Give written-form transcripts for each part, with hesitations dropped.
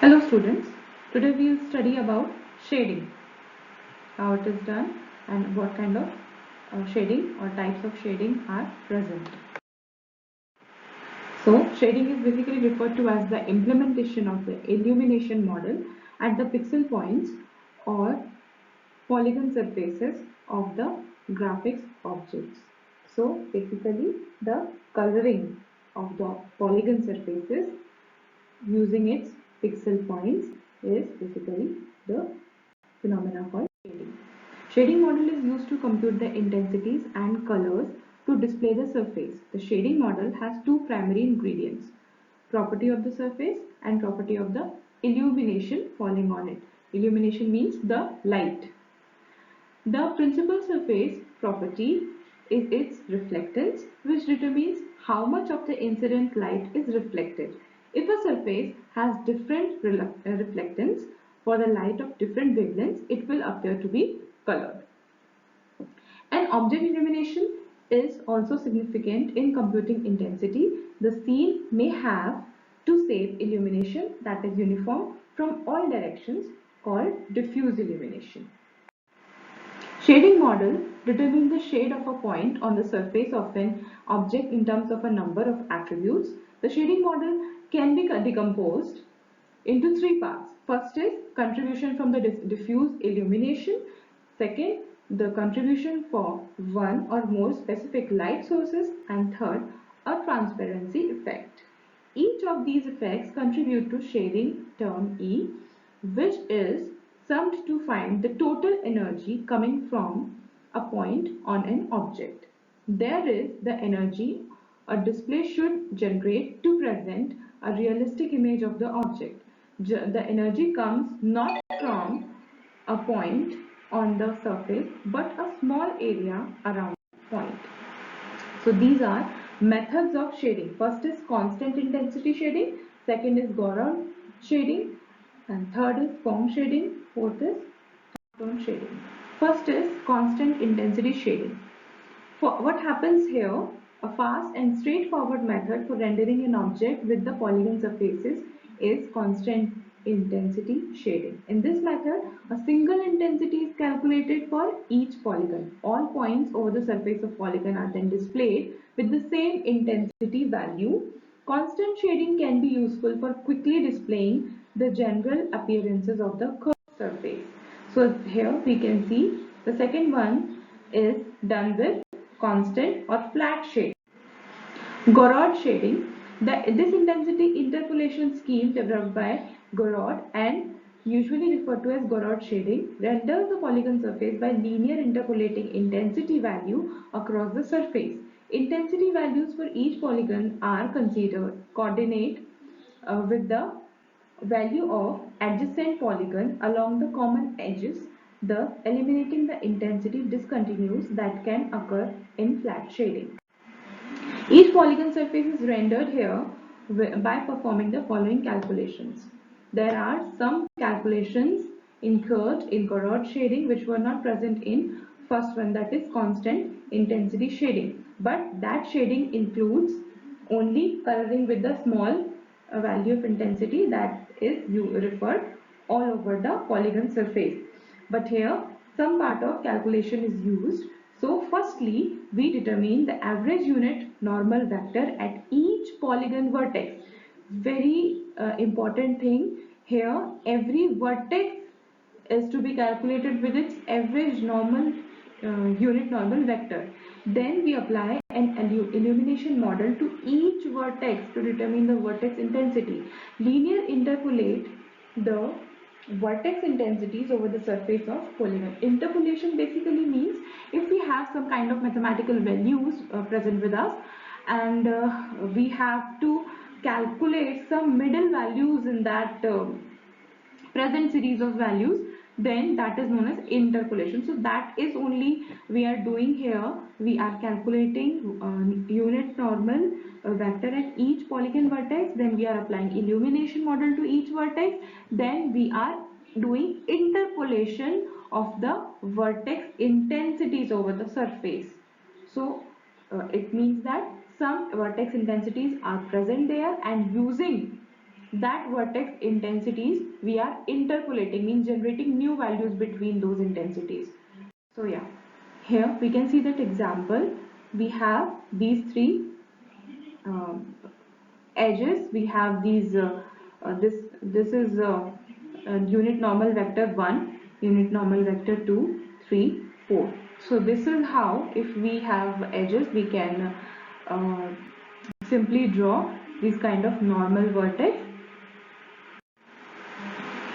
Hello students, today we will study about shading, how it is done and what kind of shading or types of shading are present. So shading is basically referred to as the implementation of the illumination model at the pixel points or polygon surfaces of the graphics objects. So basically the coloring of the polygon surfaces using its pixel points is basically the phenomena called shading. Shading model is used to compute the intensities and colors to display the surface. The shading model has two primary ingredients, property of the surface and property of the illumination falling on it. Illumination means the light. The principal surface property is its reflectance, which determines how much of the incident light is reflected. If a surface has different reflectance for the light of different wavelengths, it will appear to be colored. And object illumination is also significant in computing intensity. The scene may have to save illumination that is uniform from all directions, called diffuse illumination. Shading model determines the shade of a point on the surface of an object in terms of a number of attributes. The shading model can be decomposed into three parts. First is contribution from the diffuse illumination. Second, the contribution for one or more specific light sources. And third, a transparency effect. Each of these effects contribute to shading term E, which is summed to find the total energy coming from a point on an object. There is the energy a display should generate to present a realistic image of the object. The energy comes not from a point on the surface but a small area around the point. So these are methods of shading. First is constant intensity shading, second is Gouraud shading, and third is foam shading, fourth is tone shading. First is constant intensity shading. For what happens here, a fast and straightforward method for rendering an object with the polygon surfaces is constant intensity shading. In this method, a single intensity is calculated for each polygon. All points over the surface of polygon are then displayed with the same intensity value. Constant shading can be useful for quickly displaying the general appearances of the curved surface. So here we can see the second one is done with constant or flat shading. Gouraud shading. This intensity interpolation scheme developed by Gouraud and usually referred to as Gouraud shading renders the polygon surface by linear interpolating intensity value across the surface. Intensity values for each polygon are considered coordinate with the value of adjacent polygon along the common edges, thus eliminating the intensity discontinues that can occur in flat shading. Each polygon surface is rendered here by performing the following calculations. There are some calculations incurred in Gouraud shading which were not present in first one, that is constant intensity shading. But that shading includes only coloring with the small value of intensity that is referred all over the polygon surface. But here some part of calculation is used. So firstly, we determine the average unit normal vector at each polygon vertex. Very important thing here, every vertex is to be calculated with its average normal unit normal vector. Then we apply an illumination model to each vertex to determine the vertex intensity. Linear interpolate the vertex intensities over the surface of polygon. Interpolation basically means if we have some kind of mathematical values present with us and we have to calculate some middle values in that present series of values, then that is known as interpolation. So that is only we are doing here. We are calculating unit normal vector at each polygon vertex, then we are applying illumination model to each vertex, then we are doing interpolation of the vertex intensities over the surface. So it means that some vertex intensities are present there, and using that vertex intensities we are interpolating, means generating new values between those intensities. So yeah, here we can see that example. We have these three um, edges. We have these this is unit normal vector 1, unit normal vector 2, 3, 4. So this is how, if we have edges, we can uh, simply draw this kind of normal vertex.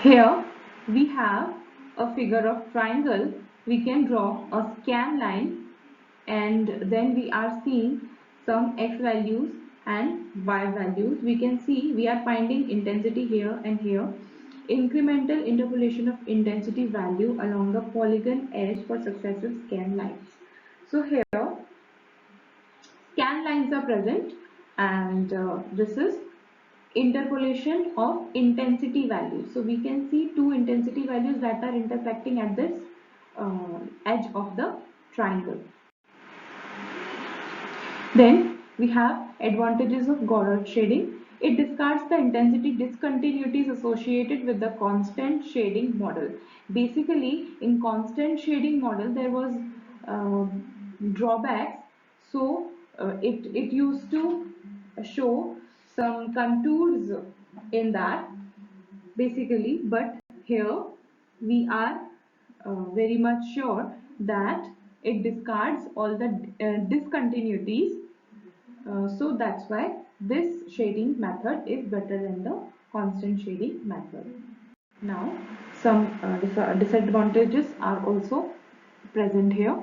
Here we have a figure of triangle. We can draw a scan line, and then we are seeing some x values and y values. We can see we are finding intensity here and here. Incremental interpolation of intensity value along the polygon edge for successive scan lines. So here scan lines are present, and this is interpolation of intensity values. So we can see two intensity values that are intersecting at this edge of the triangle. Then we have advantages of Gouraud shading. It discards the intensity discontinuities associated with the constant shading model. Basically, in constant shading model, there was uh, drawbacks. So it used to show some contours in that, basically, but here we are very much sure that it discards all the discontinuities. So that's why this shading method is better than the constant shading method. Now some disadvantages are also present here.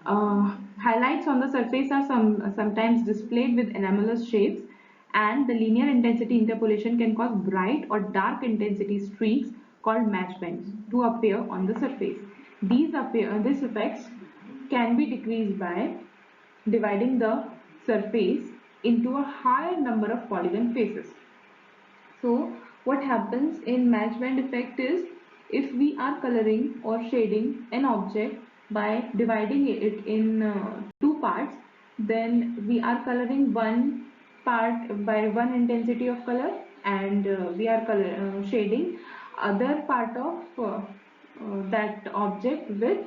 Highlights on the surface are sometimes displayed with anomalous shapes, and the linear intensity interpolation can cause bright or dark intensity streaks called match bands to appear on the surface. These effects can be decreased by dividing the surface into a higher number of polygon faces. So what happens in match band effect is, if we are coloring or shading an object by dividing it in two parts, then we are coloring one part by one intensity of color, and we are shading other part of that object with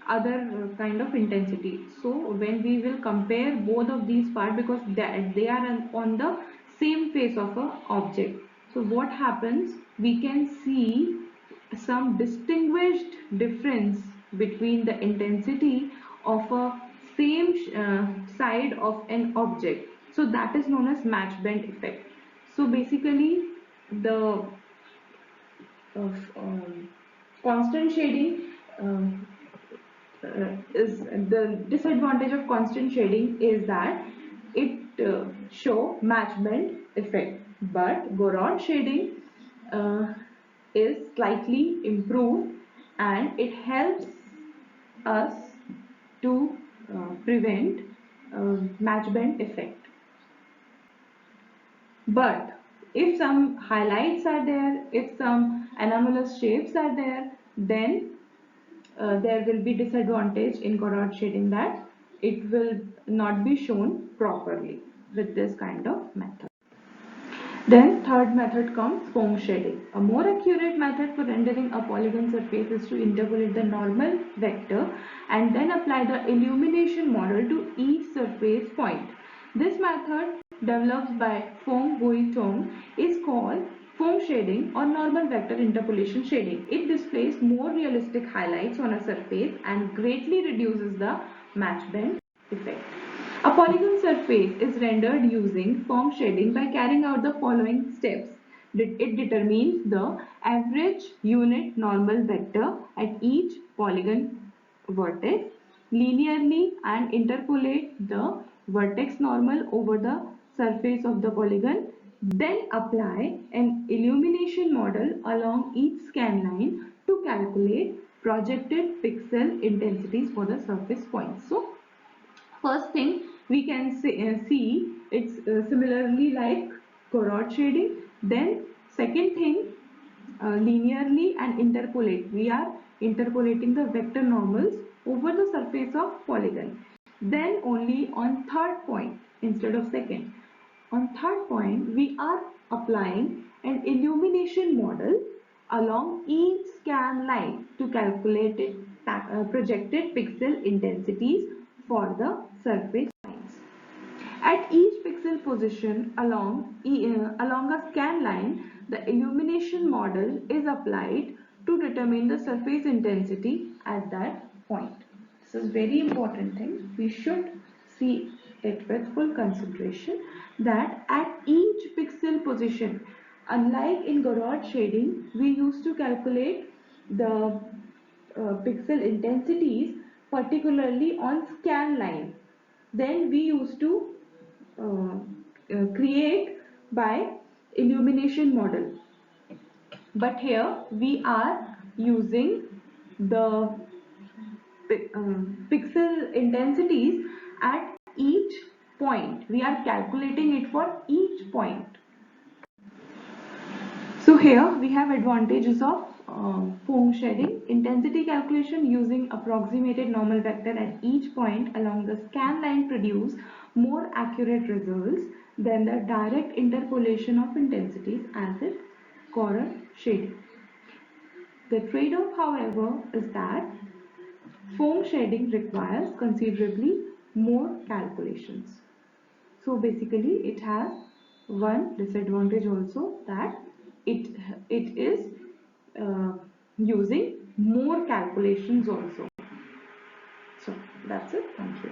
other kind of intensity. So when we will compare both of these parts, because they are on the same face of a object, so what happens, we can see some distinguished difference between the intensity of a same side of an object. So that is known as match band effect. So basically the constant shading is the disadvantage of constant shading is that it show match band effect, but Gouraud shading uh, is slightly improved, and it helps us to prevent match band effect. But if some highlights are there, if some anomalous shapes are there, then there will be disadvantage in Gouraud shading, that it will not be shown properly with this kind of method. Then third method comes foam shading. A more accurate method for rendering a polygon surface is to interpolate the normal vector and then apply the illumination model to each surface point. This method, developed by Fong Hui Tong, is called foam shading or normal vector interpolation shading. It displays more realistic highlights on a surface and greatly reduces the match band effect. A polygon surface is rendered using foam shading by carrying out the following steps. It determines the average unit normal vector at each polygon vertex linearly and interpolate the vertex normal over the surface of the polygon. Then apply an illumination model along each scan line to calculate projected pixel intensities for the surface points. So first thing we can see it's similarly like Gouraud shading. Then second thing, linearly and interpolate. We are interpolating the vector normals over the surface of polygon. Then only on third point instead of second. On third point, we are applying an illumination model along each scan line to calculate projected pixel intensities for the surface lines. At each pixel position along a scan line, the illumination model is applied to determine the surface intensity at that point. This is very important thing. We should see it with full consideration that at each pixel position, unlike in Gouraud shading, we used to calculate the pixel intensities particularly on scan line. Then we used to create by illumination model, but here we are using the pixel intensities at each point. We are calculating it for each point. So here we have advantages of foam shedding. Intensity calculation using approximated normal vector at each point along the scan line produce more accurate results than the direct interpolation of intensities as in Gouraud shading. The trade-off, however, is that foam shading requires considerably more calculations. So basically it has one disadvantage also, that it is using more calculations also. So that's it. Thank you.